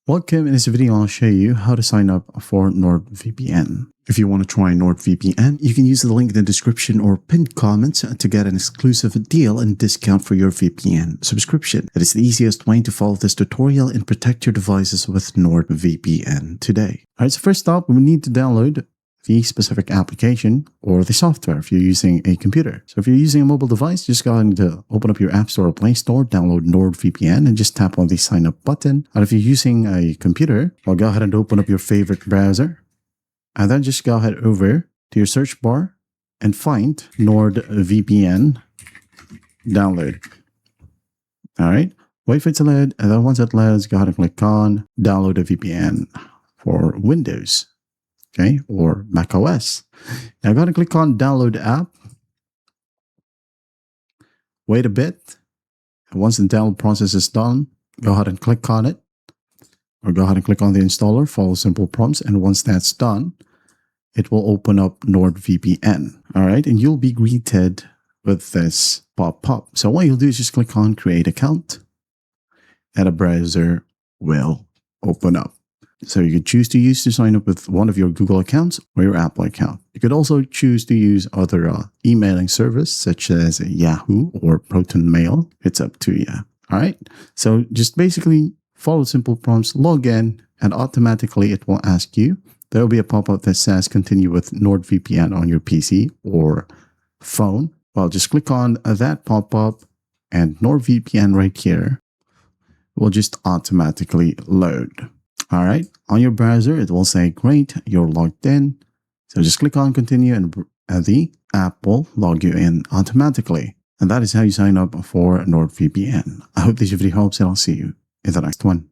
Welcome. In this video, I'll show you how to sign up for NordVPN. If you want to try NordVPN, you can use the link in the description or pinned comments to get an exclusive deal and discount for your VPN subscription. It is the easiest way to follow this tutorial and protect your devices with NordVPN today. Alright, so first up, we need to download the specific application or the software if you're using a computer. So if you're using a mobile device, just go ahead and open up your App Store or Play Store, download NordVPN, and just tap on the sign up button. And if you're using a computer, well, go ahead and open up your favorite browser. And then just go ahead over to your search bar and find NordVPN download. All right, wait for it to load. And then once it loads, go ahead and click on download a VPN for Windows. Okay, or Mac OS. Now go ahead and click on download app. Wait a bit. And once the download process is done, go ahead and click on it. Or go ahead and click on the installer, follow simple prompts. And once that's done, it will open up NordVPN. All right, and you'll be greeted with this pop-up. So what you'll do is just click on create account and a browser will open up. So you could choose to sign up with one of your Google accounts or your Apple account. You could also choose to use other emailing service such as Yahoo or Proton Mail. It's up to you. All right. So just basically follow simple prompts, log in, and automatically it will ask you. There will be a pop-up that says continue with NordVPN on your PC or phone. Well, just click on that pop-up and NordVPN right here will just automatically load. All right, on your browser, it will say, great, you're logged in. So just click on continue and the app will log you in automatically. And that is how you sign up for NordVPN. I hope this video helps and I'll see you in the next one.